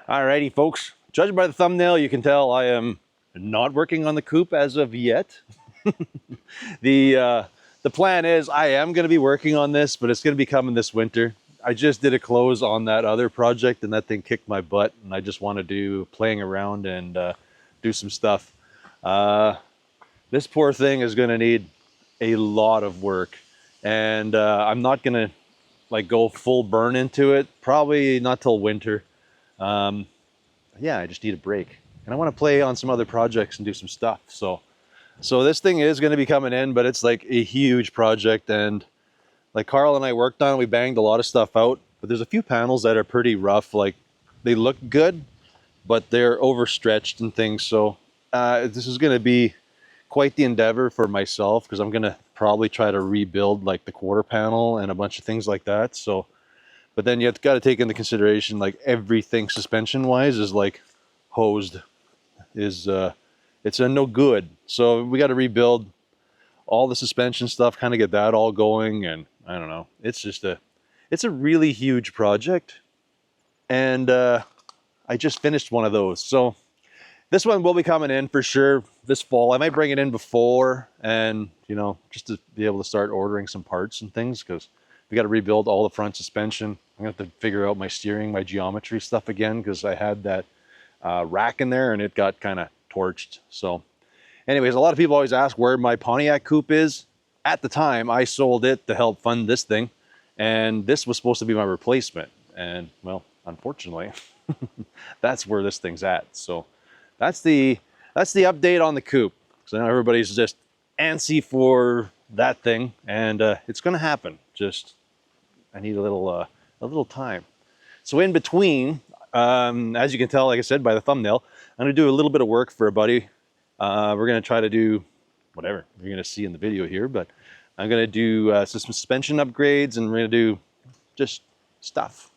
Alrighty, folks. Judging by the thumbnail, you can tell I am not working on the coupe as of yet. The plan is I am going to be working on this, but it's going to be coming this winter. I just did a close on that other project, and that thing kicked my butt, and I just want to do playing around and do some stuff. This poor thing is going to need a lot of work, and I'm not going to like go full burn into it. Probably not till winter. Yeah, I just need a break, and I want to play on some other projects and do some stuff. So this thing is going to be coming in, but it's like a huge project, and like Carl and I worked on it. We banged a lot of stuff out, but there's a few panels that are pretty rough. Like they look good, but they're overstretched and things. So this is going to be quite the endeavor for myself, because I'm going to probably try to rebuild like the quarter panel and a bunch of things like that. So but then you have got to take into consideration like everything suspension wise is like hosed, is it's a no good. So we got to rebuild all the suspension stuff, kind of get that all going. And I don't know, it's a really huge project, and I just finished one of those. So this one will be coming in for sure this fall. I might bring it in before, and you know, just to be able to start ordering some parts and things, because we got to rebuild all the front suspension. I'm gonna have to figure out my steering, my geometry stuff again, because I had that rack in there and it got kind of torched. So anyways, a lot of people always ask where my Pontiac coupe is. At the time, I sold it to help fund this thing, and this was supposed to be my replacement. And well, unfortunately, that's where this thing's at. So that's the update on the coupe. So now everybody's just antsy for that thing, and it's gonna happen. Just I need a little time. So in between, as you can tell, like I said, by the thumbnail, I'm gonna do a little bit of work for a buddy. We're gonna try to do whatever you're gonna see in the video here, but I'm gonna do some suspension upgrades, and we're gonna do just stuff.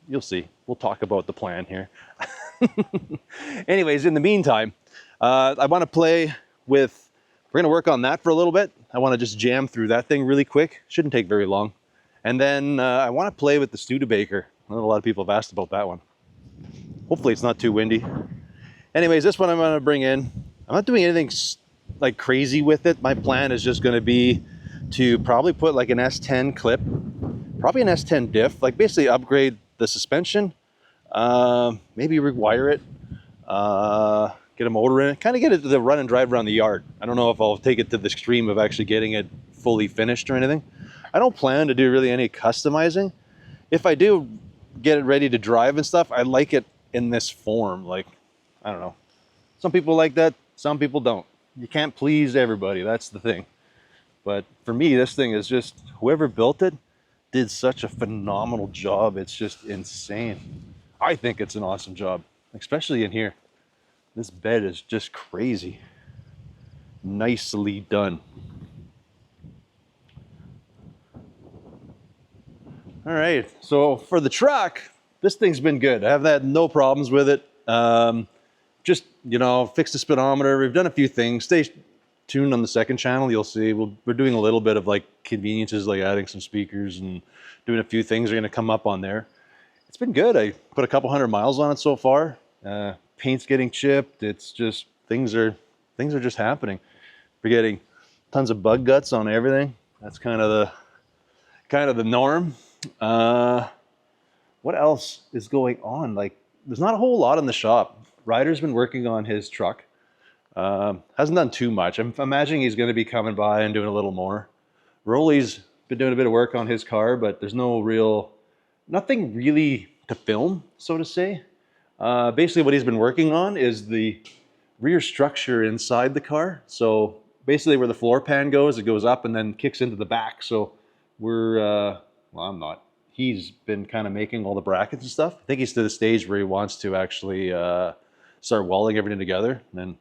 You'll see. We'll talk about the plan here. Anyways, in the meantime, I want to play with. We're gonna work on that for a little bit. I want to just jam through that thing really quick. Shouldn't take very long. And then I want to play with the Studebaker. I know a lot of people have asked about that one. Hopefully it's not too windy. Anyways, this one I'm going to bring in. I'm not doing anything like crazy with it. My plan is just going to be to probably put like an S10 clip, probably an S10 diff, like basically upgrade the suspension, maybe rewire it, get a motor in it, kind of get it to run and drive around the yard. I don't know if I'll take it to the extreme of actually getting it fully finished or anything. I don't plan to do really any customizing. If I do get it ready to drive and stuff, I like it in this form. Like, I don't know. Some people like that, some people don't. You can't please everybody, that's the thing. But for me, this thing is just, whoever built it did such a phenomenal job. It's just insane. I think it's an awesome job, especially in here. This bed is just crazy. Nicely done. All right, so for the truck, this thing's been good. I have had no problems with it. Just, you know, fixed the speedometer. We've done a few things. Stay tuned on the second channel. You'll see we're doing a little bit of like conveniences, like adding some speakers and doing a few things are going to come up on there. It's been good. I put a couple 100 miles on it so far. Paint's getting chipped. It's just things are just happening. We're getting tons of bug guts on everything. That's kind of the norm. What else is going on? Like, there's not a whole lot in the shop. Ryder's been working on his truck. Hasn't done too much. I'm imagining he's going to be coming by and doing a little more. Rolly's been doing a bit of work on his car, but there's nothing really to film, so to say. Basically what he's been working on is the rear structure inside the car. So basically where the floor pan goes, it goes up and then kicks into the back. So he's been kind of making all the brackets and stuff. I think he's to the stage where he wants to actually start welding everything together and then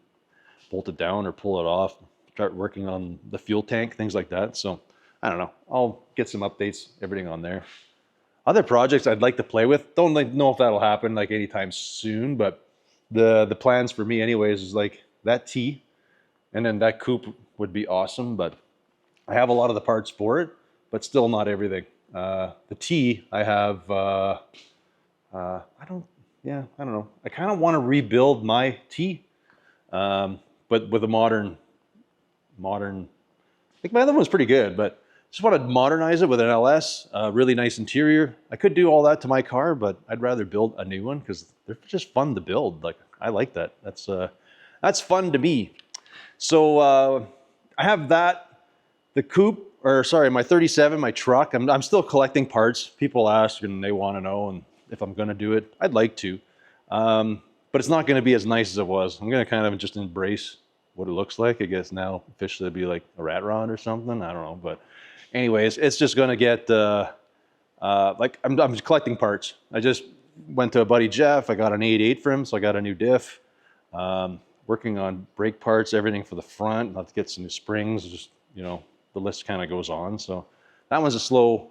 bolt it down or pull it off, start working on the fuel tank, things like that. So I don't know. I'll get some updates, everything on there. Other projects I'd like to play with. Don't know if that'll happen like anytime soon, but the plans for me anyways is like that T, and then that coupe would be awesome, but I have a lot of the parts for it, but still not everything. The T I have, yeah, I don't know. I kind of want to rebuild my T, but with a modern. I think my other one's pretty good, but just want to modernize it with an LS. Really nice interior. I could do all that to my car, but I'd rather build a new one because they're just fun to build. Like I like that. That's fun to me. So I have that, the coupe, or sorry, my 37, my truck. I'm still collecting parts. People ask and they want to know and if I'm going to do it. I'd like to, but it's not going to be as nice as it was. I'm going to kind of just embrace what it looks like. I guess now officially it'd be like a rat rod or something. I don't know, but anyways, it's just going to get like I'm just collecting parts. I just went to a buddy Jeff. I got an 8.8 for him, so I got a new diff. Working on brake parts, everything for the front. I'll have to get some new springs. Just, you know, the list kind of goes on. So that one's a slow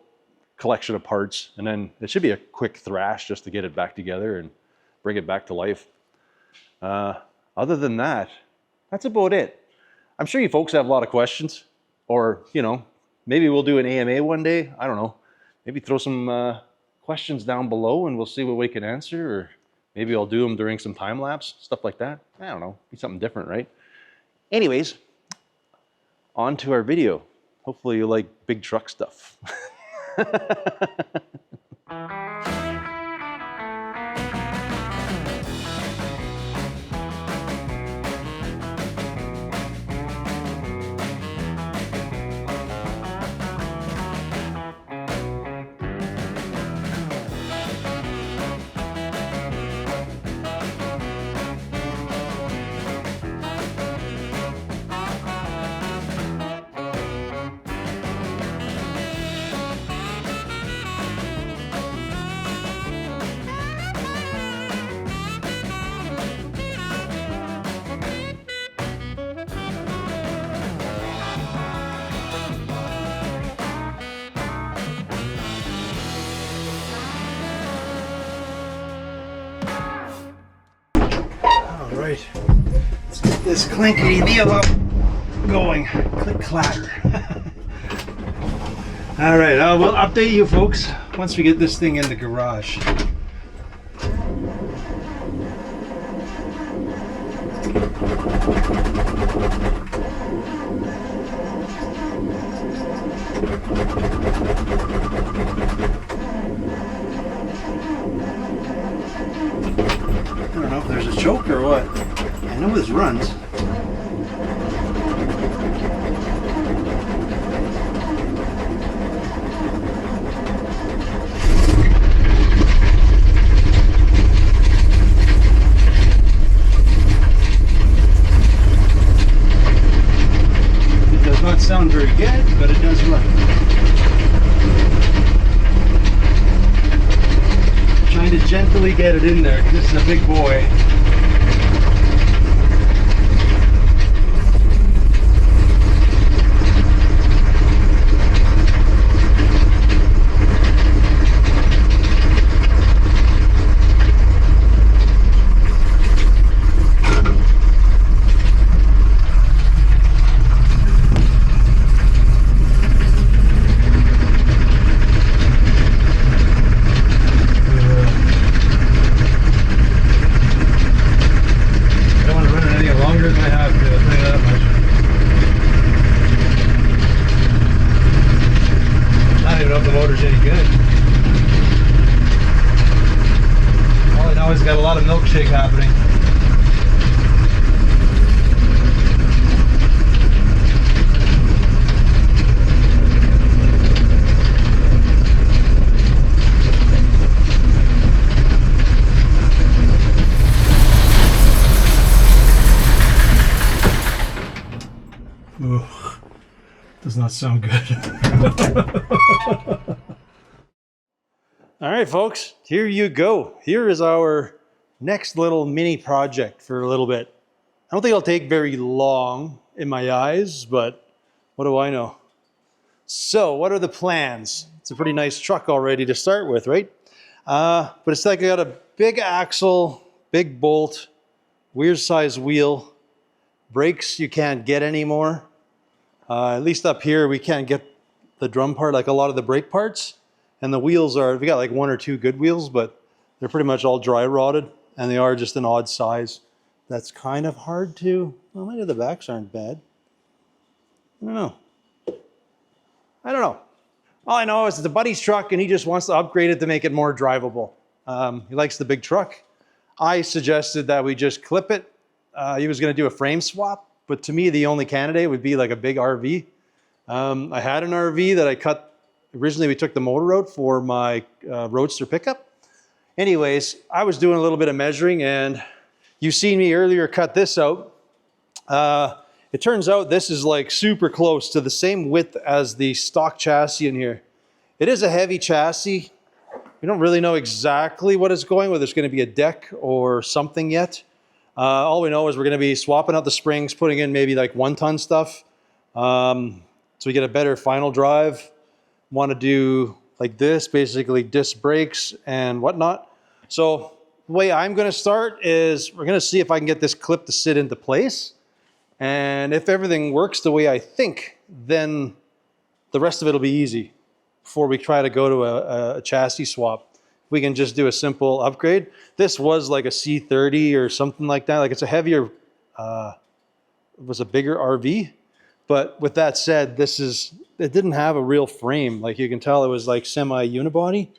collection of parts, and then it should be a quick thrash just to get it back together and bring it back to life. Other than that, that's about it. I'm sure you folks have a lot of questions, or, you know, maybe we'll do an AMA one day. I don't know. Maybe throw some questions down below and we'll see what we can answer, or maybe I'll do them during some time lapse, stuff like that. I don't know, be something different, right? Anyways, on to our video. Hopefully you like big truck stuff. All right, let's get this clankety wheel up going. Click clatter. All right, we'll update you folks once we get this thing in the garage. I don't know if there's a choke or what. I know this runs. It does not sound very good, but it does run. Trying to gently get it in there because this is a big boy. Got a lot of milkshake happening. Ugh, does not sound good. All right, folks, here you go. Here is our next little mini project for a little bit. I don't think it'll take very long in my eyes, but what do I know? So what are the plans? It's a pretty nice truck already to start with, right? But it's like I got a big axle, big bolt, weird size wheel, brakes you can't get anymore. At least up here, we can't get the drum part like a lot of the brake parts. And the wheels are, we got like one or two good wheels, but They're pretty much all dry rotted, and they are just an odd size. That's kind of hard to, well, maybe the backs aren't bad. I don't know. I don't know. All I know is it's a buddy's truck and he just wants to upgrade it to make it more drivable. He likes the big truck. I suggested that we just clip it. He was going to do a frame swap, but to me, the only candidate would be like a big RV. I had an RV that I cut. Originally, we took the motor out for my Roadster pickup. Anyways, I was doing a little bit of measuring, and you've seen me earlier cut this out. It turns out this is like super close to the same width as the stock chassis in here. It is a heavy chassis. We don't really know exactly what it's going, whether it's going to be a deck or something yet. All we know is we're going to be swapping out the springs, putting in maybe like 1-ton stuff. So we get a better final drive. Want to do like this, basically disc brakes and whatnot. So the way I'm going to start is we're going to see if I can get this clip to sit into place. And if everything works the way I think, then the rest of it will be easy before we try to go to a chassis swap. We can just do a simple upgrade. This was like a C30 or something like that. Like it's a heavier, it was a bigger RV. But with that said, it didn't have a real frame. Like you can tell it was like semi-unibody.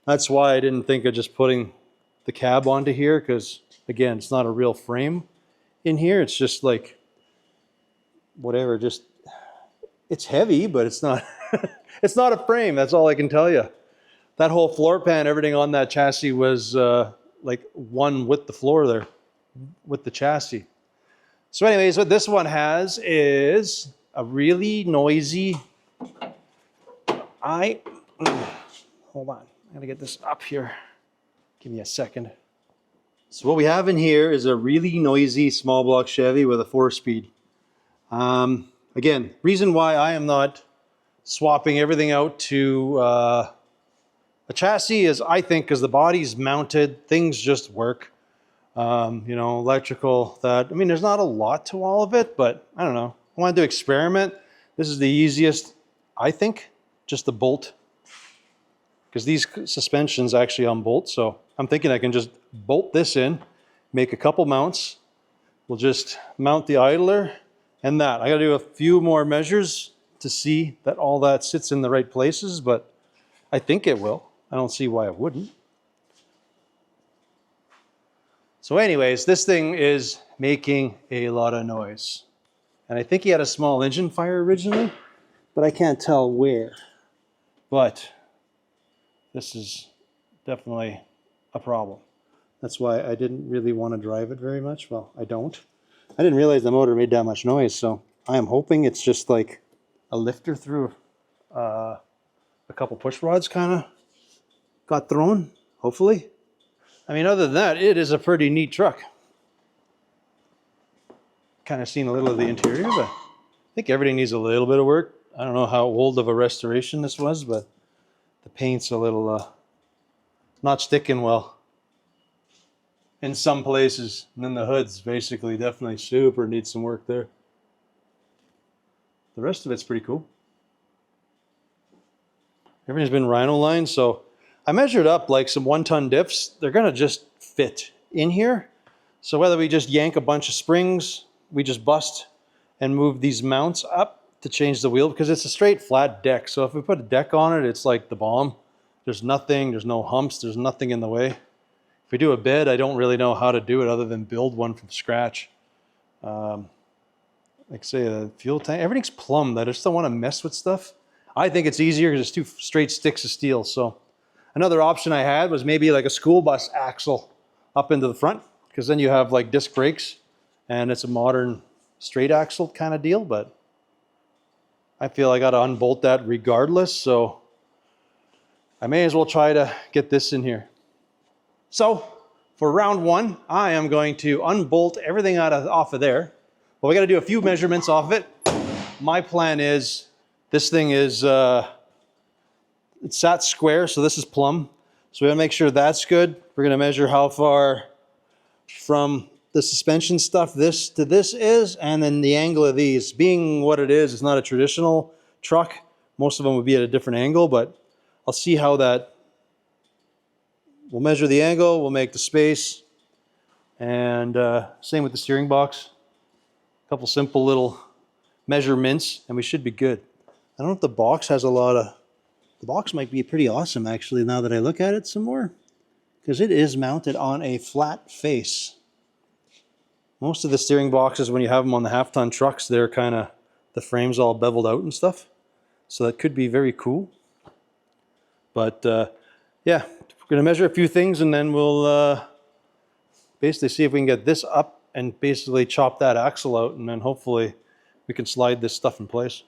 That's why I didn't think of just putting the cab onto here, because again, it's not a real frame in here. It's just like, whatever, just, it's heavy, but it's not, it's not a frame. That's all I can tell you. That whole floor pan, everything on that chassis was like one with the floor there, with the chassis. So anyways, what this one has is a really noisy, hold on, I gotta get this up here. Give me a second. So what we have in here is a really noisy small block Chevy with a 4-speed. Again, reason why I am not swapping everything out to a chassis is, I think, because the body's mounted, things just work. You know, electrical, that, I mean, there's not a lot to all of it, but I don't know. I wanted to experiment. This is the easiest, I think, just the bolt. Because these suspensions actually unbolt, so I'm thinking I can just bolt this in, make a couple mounts. We'll just mount the idler and that. I gotta do a few more measures to see that all that sits in the right places, but I think it will. I don't see why it wouldn't. So anyways, this thing is making a lot of noise. And I think he had a small engine fire originally, but I can't tell where. But this is definitely a problem. That's why I didn't really want to drive it very much. Well, I don't. I didn't realize the motor made that much noise, so I am hoping it's just like a lifter through a couple push rods kind of got thrown, hopefully. I mean, other than that, it is a pretty neat truck. Kind of seen a little of the interior, but I think everything needs a little bit of work. I don't know how old of a restoration this was, but the paint's a little not sticking well in some places. And then the hood's basically definitely super needs some work there. The rest of it's pretty cool. Everything's been rhino lined, so I measured up like some 1-ton diffs. They're gonna just fit in here. So whether we just yank a bunch of springs, we just bust and move these mounts up to change the wheel, because it's a straight flat deck. So if we put a deck on it, it's like the bomb. There's nothing, there's no humps, there's nothing in the way. If we do a bed, I don't really know how to do it other than build one from scratch. Like say a fuel tank, everything's plumbed. I just don't want to mess with stuff. I think it's easier because it's 2 straight sticks of steel. So another option I had was maybe like a school bus axle up into the front, because then you have like disc brakes and it's a modern straight axle kind of deal, but I feel I got to unbolt that regardless. So I may as well try to get this in here. So for round 1, I am going to unbolt everything off of there. But we got to do a few measurements off it. My plan is, this thing is, it's sat square, so this is plumb. So we gotta make sure that's good. We're gonna measure how far from the suspension stuff this to this is, and then the angle of these. Being what it is, it's not a traditional truck. Most of them would be at a different angle, but I'll see how that we'll measure the angle, we'll make the space, and same with the steering box. A couple simple little measurements, and we should be good. I don't know if the box has a lot of... The box might be pretty awesome, actually, now that I look at it some more, because it is mounted on a flat face. Most of the steering boxes, when you have them on the half-ton trucks, they're kind of, the frame's all beveled out and stuff. So that could be very cool. But yeah, we're going to measure a few things, and then we'll basically see if we can get this up and basically chop that axle out, and then hopefully we can slide this stuff in place.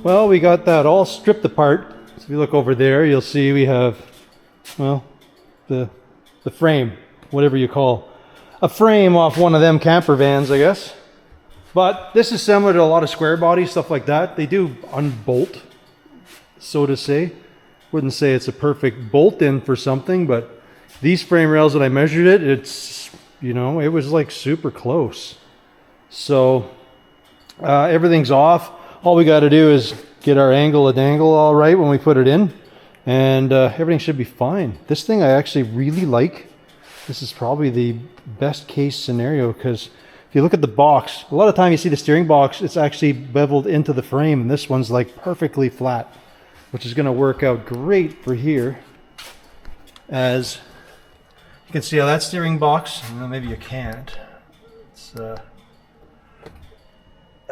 Well, we got that all stripped apart. So if you look over there, you'll see we have, well, the frame, whatever you call a frame off one of them camper vans, I guess. But this is similar to a lot of square body stuff like that. They do unbolt, so to say. Wouldn't say it's a perfect bolt in for something, but these frame rails that I measured it's, you know, it was like super close. So everything's off. All we got to do is get our angle and angle all right when we put it in, and everything should be fine. This thing I actually really like. This is probably the best case scenario, because if you look at the box, a lot of time you see the steering box, it's actually beveled into the frame, and this one's like perfectly flat, which is going to work out great for here. As you can see how that steering box, well, maybe you can't. It's a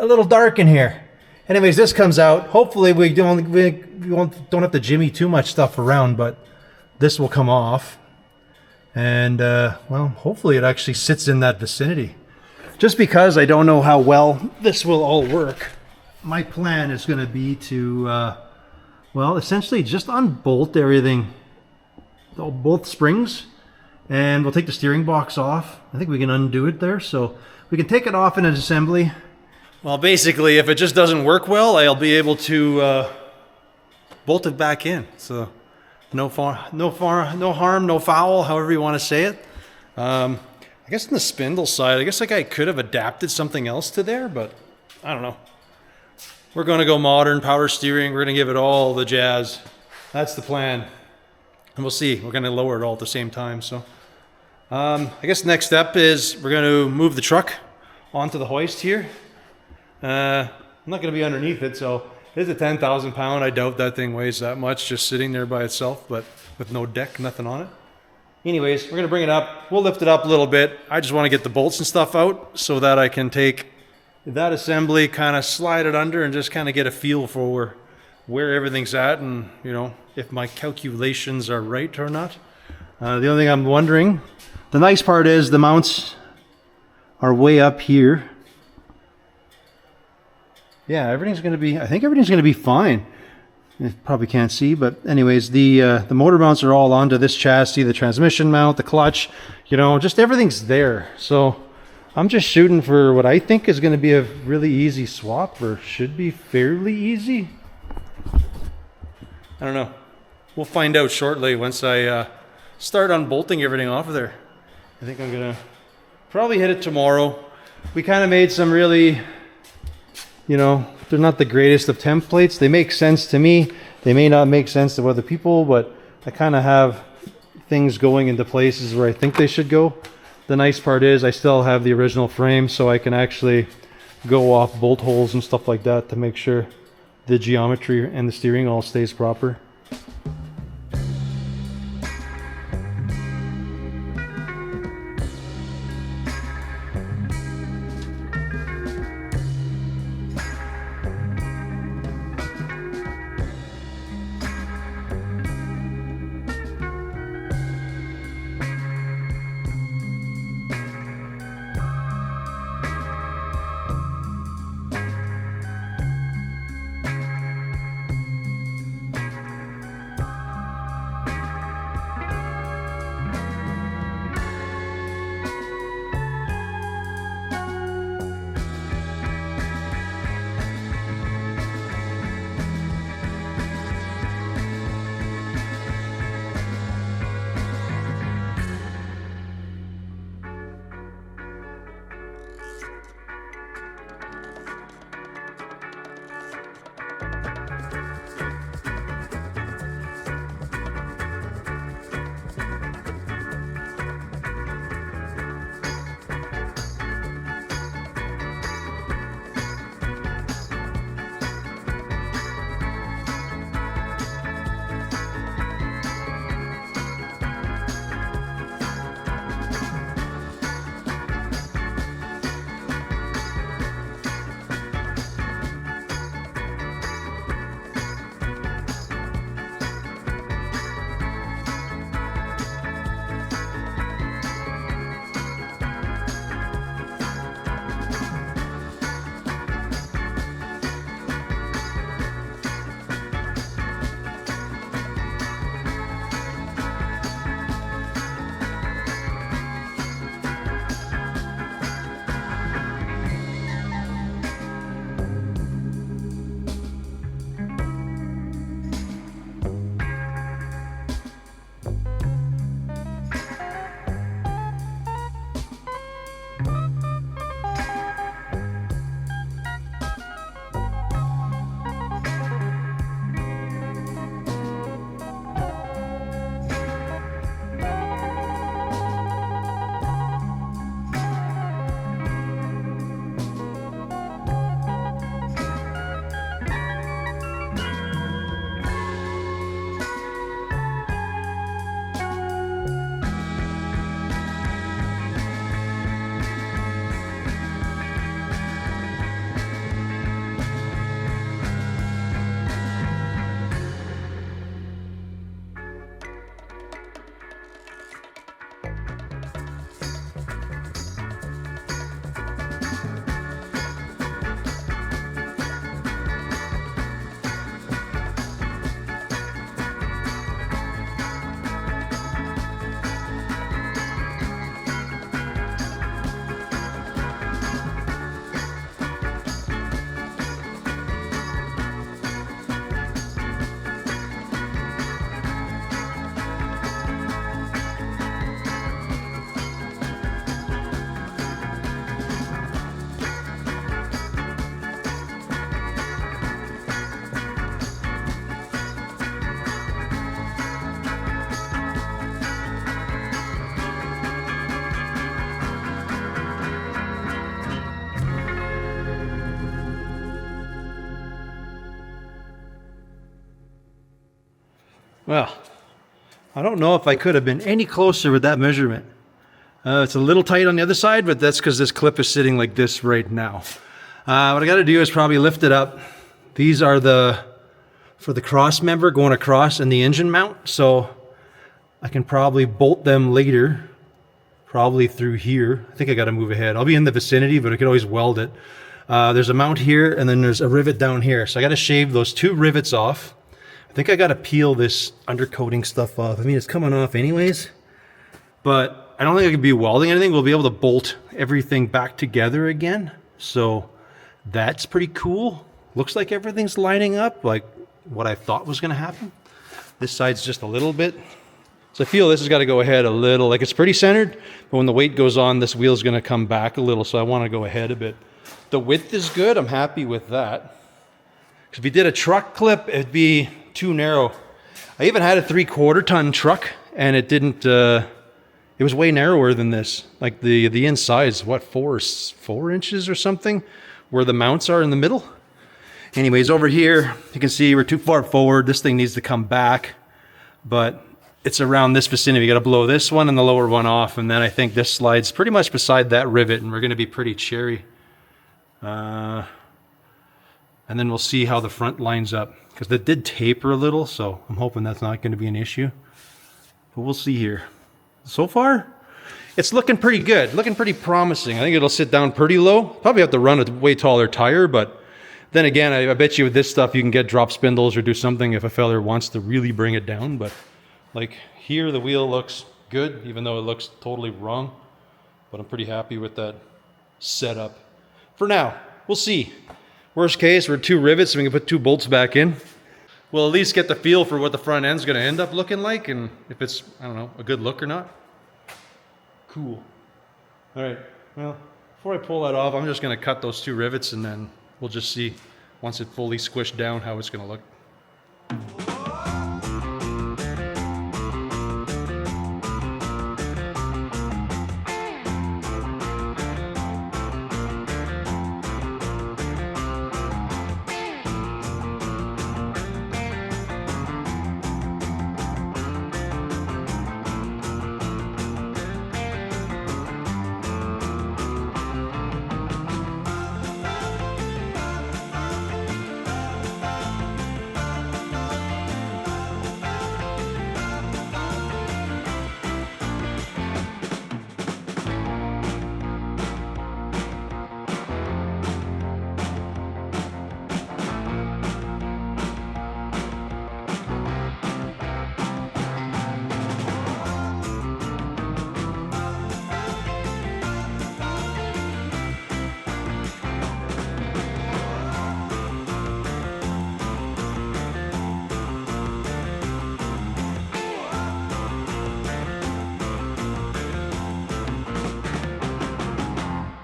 little dark in here. Anyways, this comes out. Hopefully we don't have to jimmy too much stuff around, but this will come off. And well, hopefully it actually sits in that vicinity. Just because I don't know how well this will all work, my plan is going to be to, well, essentially just unbolt everything, both springs, and we'll take the steering box off. I think we can undo it there, so we can take it off in an assembly. Well, basically, if it just doesn't work well, I'll be able to bolt it back in. So no harm, no foul, however you want to say it. I guess on the spindle side, I guess like I could have adapted something else to there, but I don't know. We're going to go modern, power steering. We're going to give it all the jazz. That's the plan. And we'll see. We're going to lower it all at the same time. So I guess next step is we're going to move the truck onto the hoist here. I'm not going to be underneath it, so it is a 10,000 pound. I doubt that thing weighs that much just sitting there by itself, but with no deck, nothing on it. Anyways, we're going to bring it up. We'll lift it up a little bit. I just want to get the bolts and stuff out so that I can take that assembly, kind of slide it under and just kind of get a feel for where everything's at, and, you know, if my calculations are right or not. The only thing I'm wondering, the nice part is the mounts are way up here. Yeah, everything's going to be, I think everything's going to be fine. You probably can't see, but anyways, the motor mounts are all onto this chassis, the transmission mount, the clutch, you know, just everything's there. So I'm just shooting for what I think is going to be a really easy swap, or should be fairly easy. I don't know. We'll find out shortly once I start unbolting everything off of there. I think I'm going to probably hit it tomorrow. We kind of made some really, you know, they're not the greatest of templates. They make sense to me. They may not make sense to other people, but I kind of have things going into places where I think they should go. The nice part is I still have the original frame, so I can actually go off bolt holes and stuff like that to make sure the geometry and the steering all stays proper. Well, I don't know if I could have been any closer with that measurement. It's a little tight on the other side, but that's because this clip is sitting like this right now. What I got to do is probably lift it up. These are for the cross member going across and the engine mount. So I can probably bolt them later, probably through here. I think I got to move ahead. I'll be in the vicinity, but I could always weld it. There's a mount here and then there's a rivet down here. So I got to shave those 2 rivets off. I think I got to peel this undercoating stuff off. I mean, it's coming off anyways, but I don't think I could be welding anything. We'll be able to bolt everything back together again. So that's pretty cool. Looks like everything's lining up like what I thought was going to happen. This side's just a little bit. So I feel this has got to go ahead a little. Like it's pretty centered, but when the weight goes on, this wheel's going to come back a little. So I want to go ahead a bit. The width is good. I'm happy with that. Because if you did a truck clip, it'd be too narrow. I even had a 3/4 ton truck and it didn't, it was way narrower than this. Like the inside's what, 4 inches or something where the mounts are in the middle. Anyways, over here, you can see we're too far forward. This thing needs to come back, but it's around this vicinity. You got to blow this one and the lower one off. And then I think this slides pretty much beside that rivet and we're going to be pretty cherry. And then we'll see how the front lines up because it did taper a little. So I'm hoping that's not going to be an issue, but we'll see here. So far, it's looking pretty good, looking pretty promising. I think it'll sit down pretty low. Probably have to run a way taller tire, but then again, I bet you with this stuff, you can get drop spindles or do something if a feller wants to really bring it down. But like here, the wheel looks good, even though it looks totally wrong. But I'm pretty happy with that setup. For now, we'll see. Worst case, we're 2 rivets, so we can put 2 bolts back in. We'll at least get the feel for what the front end's going to end up looking like, and if it's, I don't know, a good look or not. Cool. All right, well, before I pull that off, I'm just going to cut those 2 rivets, and then we'll just see, once it fully squished down, how it's going to look.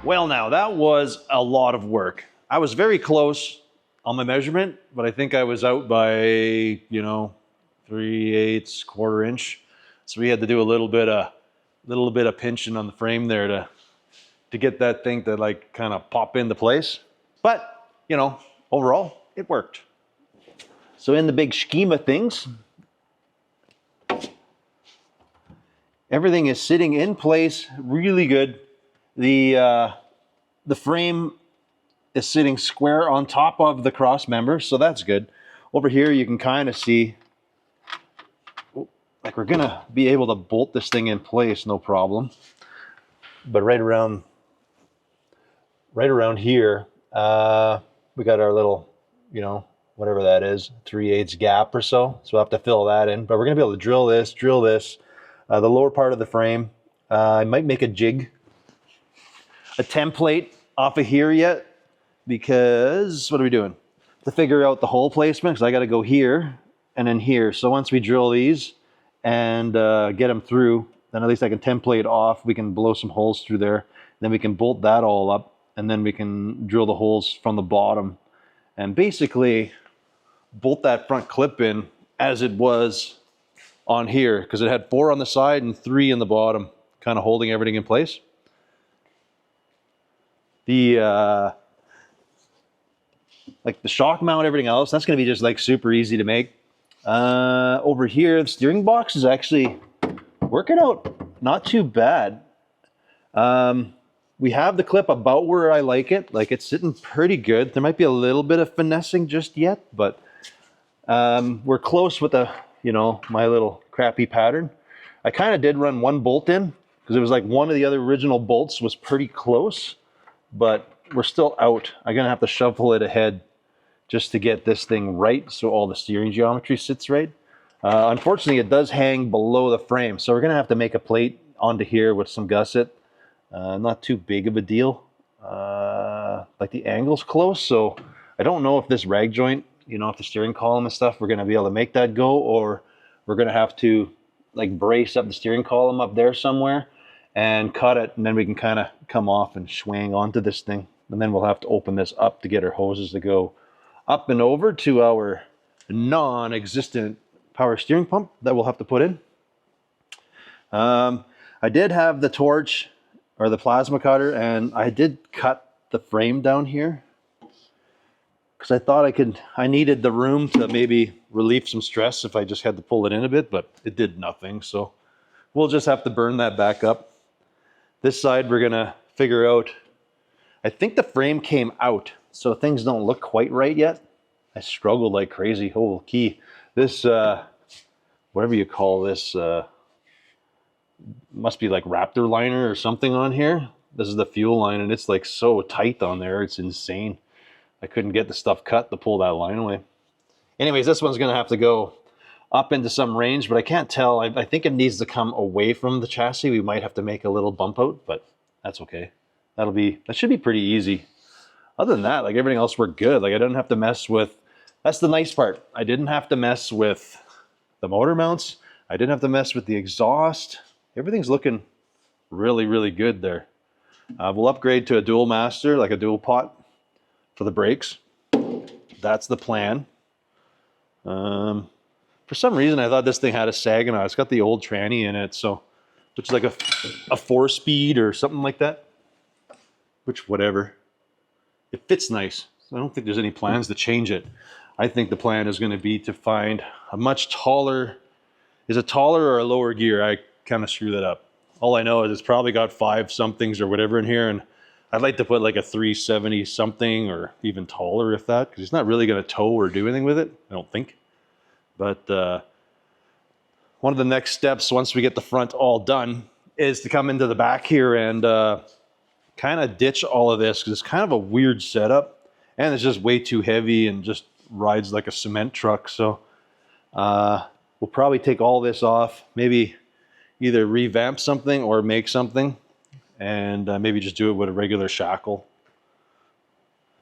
Well, now that was a lot of work. I was very close on my measurement, but I think I was out by, 3/8, 1/4 inch. So we had to do a little bit of pinching on the frame there to get that thing to like kind of pop into place. But, overall, it worked. So in the big scheme of things, everything is sitting in place really good. The frame is sitting square on top of the cross member, so that's good. Over here you can kind of see, like we're gonna be able to bolt this thing in place, no problem. But right around here, we got our little, whatever that is, 3/8 gap or so. So we'll have to fill that in. But we're gonna be able to drill this, the lower part of the frame. I might make a jig, a template off of here yet, because what are we doing? To figure out the hole placement, because I got to go here and then here. So once we drill these and get them through, then at least I can template off. We can blow some holes through there. Then we can bolt that all up, and then we can drill the holes from the bottom and basically bolt that front clip in as it was on here, because it had 4 on the side and 3 in the bottom, kind of holding everything in place. Like the shock mount, everything else, that's going to be just like super easy to make. Over here, the steering box is actually working out not too bad. We have the clip about where I like it. Like, it's sitting pretty good. There might be a little bit of finessing just yet, but we're close with my little crappy pattern. I kind of did run one bolt in because it was like one of the other original bolts was pretty close, but we're still out. I'm gonna have to shuffle it ahead just to get this thing right so all the steering geometry sits right. Unfortunately, it does hang below the frame, so we're gonna have to make a plate onto here with some gusset. Not too big of a deal. Like, the angle's close, so I don't know if this rag joint, if the steering column and stuff, we're gonna be able to make that go, or we're gonna have to like brace up the steering column up there somewhere and cut it, and then we can kind of come off and swing onto this thing. And then we'll have to open this up to get our hoses to go up and over to our non-existent power steering pump that we'll have to put in. I did have the torch or the plasma cutter, and I did cut the frame down here because I thought I needed the room to maybe relieve some stress if I just had to pull it in a bit, but it did nothing. So we'll just have to burn that back up. This side, we're gonna figure out, I think the frame came out, so things don't look quite right yet. I struggled like crazy. Oh, key. This, whatever you call this, must be like Raptor liner or something on here. This is the fuel line, and it's like so tight on there. It's insane. I couldn't get the stuff cut to pull that line away. Anyways, this one's gonna have to go up into some range, but I can't tell. I think it needs to come away from the chassis. We might have to make a little bump out, but that's okay. That should be pretty easy. Other than that, like, everything else worked good. Like, I didn't have to mess with, that's the nice part. I didn't have to mess with the motor mounts. I didn't have to mess with the exhaust. Everything's looking really, really good there. We'll upgrade to a dual master, like a dual pot for the brakes. That's the plan. For some reason, I thought this thing had a Saginaw. It's got the old tranny in it, so which is like a 4-speed or something like that. Which, whatever. It fits nice. So I don't think there's any plans to change it. I think the plan is going to be to find a much taller, is it taller or a lower gear? I kind of screw that up. All I know is it's probably got 5 somethings or whatever in here, and I'd like to put like a 370 something or even taller, if that, because it's not really going to tow or do anything with it, I don't think. But one of the next steps, once we get the front all done, is to come into the back here and kind of ditch all of this, because it's kind of a weird setup, and it's just way too heavy and just rides like a cement truck. So we'll probably take all this off, maybe either revamp something or make something, and maybe just do it with a regular shackle.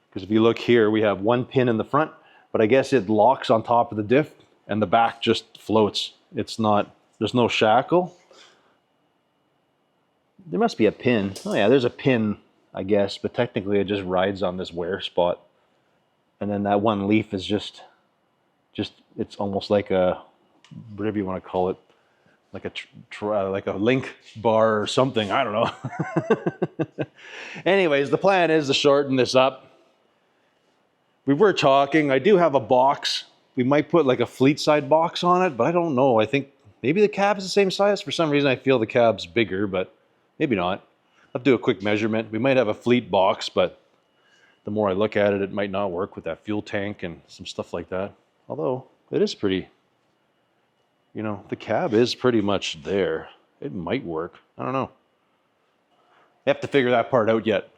Because if you look here, we have 1 pin in the front, but I guess it locks on top of the diff, and the back just floats. It's not, there's no shackle. There must be a pin. Oh yeah, there's a pin, I guess, but technically it just rides on this wear spot. And then that one leaf is just it's almost like a, whatever you want to call it, like a link bar or something. I don't know. Anyways, the plan is to shorten this up. We were talking, I do have a box. We might put like a fleet side box on it, but I don't know. I think maybe the cab is the same size. For some reason, I feel the cab's bigger, but maybe not. I'll do a quick measurement. We might have a fleet box, but the more I look at it, it might not work with that fuel tank and some stuff like that. Although it is pretty, the cab is pretty much there. It might work. I don't know. I have to figure that part out yet.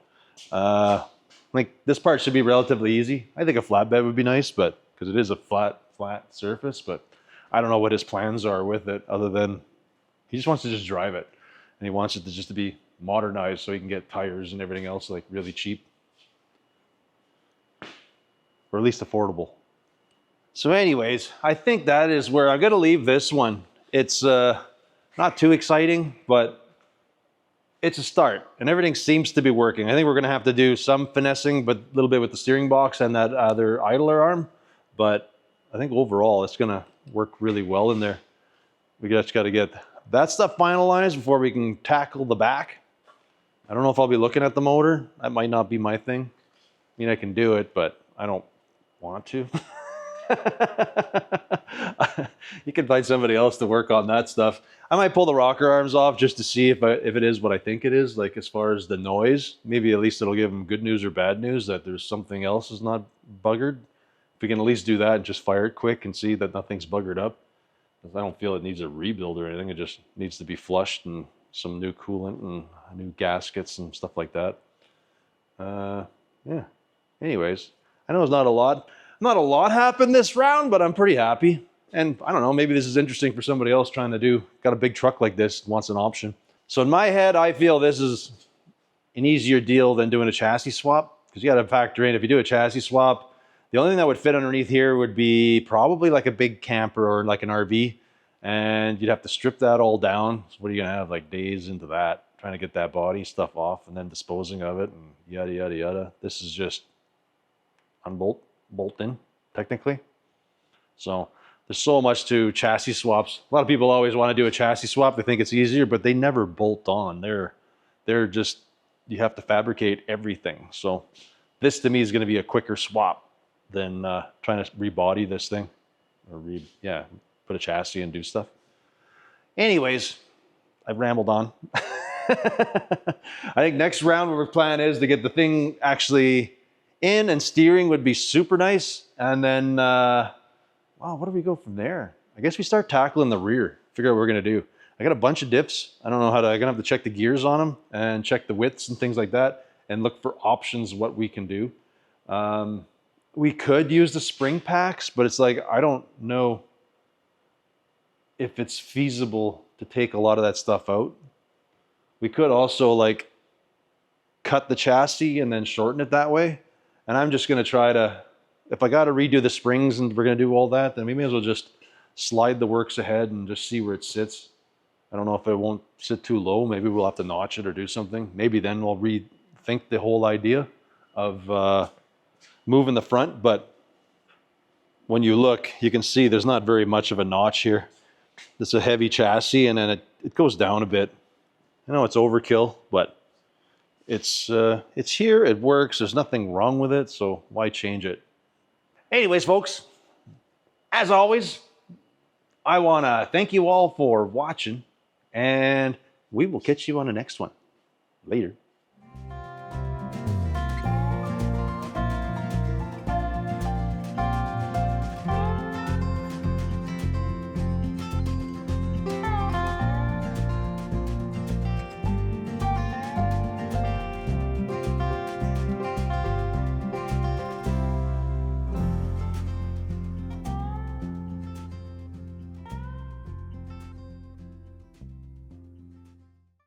Like, this part should be relatively easy. I think a flatbed would be nice, but because it is a flat surface, but I don't know what his plans are with it, other than he just wants to just drive it, and he wants it to be modernized so he can get tires and everything else like really cheap, or at least affordable. So anyways, I think that is where I'm going to leave this one. It's not too exciting, but it's a start, and everything seems to be working. I think we're going to have to do some finessing, but a little bit with the steering box and that other idler arm. But I think overall it's going to work really well in there. We just got to get that stuff finalized before we can tackle the back. I don't know if I'll be looking at the motor. That might not be my thing. I mean, I can do it, but I don't want to. You can find somebody else to work on that stuff. I might pull the rocker arms off just to see if it is what I think it is, like as far as the noise. Maybe at least it'll give them good news or bad news that there's something else is not buggered. If we can at least do that and just fire it quick and see that nothing's buggered up. I don't feel it needs a rebuild or anything. It just needs to be flushed and some new coolant and new gaskets and stuff like that. Yeah. Anyways, I know there's not a lot happened this round, but I'm pretty happy. And I don't know, maybe this is interesting for somebody else trying to got a big truck like this, wants an option. So in my head, I feel this is an easier deal than doing a chassis swap, because you got to factor in, if you do a chassis swap, the only thing that would fit underneath here would be probably like a big camper or like an RV, and you'd have to strip that all down. So what are you gonna have, like days into that, trying to get that body stuff off and then disposing of it and yada, yada, yada. This is just bolt in, technically. So there's so much to chassis swaps. A lot of people always want to do a chassis swap. They think it's easier, but they never bolt on. They're just, you have to fabricate everything. So this to me is going to be a quicker swap than trying to rebody this thing or put a chassis and do stuff. Anyways, I've rambled on. I think next round our plan is to get the thing actually in, and steering would be super nice. And then, wow, what do we go from there? I guess we start tackling the rear, figure out what we're gonna do. I got a bunch of dips. I don't know how to, I'm gonna have to check the gears on them and check the widths and things like that and look for options, what we can do. We could use the spring packs, but it's like, I don't know if it's feasible to take a lot of that stuff out. We could also like cut the chassis and then shorten it that way. And I'm just gonna try to, if I gotta redo the springs and we're gonna do all that, then we may as well just slide the works ahead and just see where it sits. I don't know if it won't sit too low. Maybe we'll have to notch it or do something. Maybe then we'll rethink the whole idea of moving the front. But when you look, you can see there's not very much of a notch here. It's a heavy chassis, and then it goes down a bit. I know it's overkill, but it's here, it works, there's nothing wrong with it, so why change it? Anyways, folks, as always, I want to thank you all for watching, and we will catch you on the next one. Later.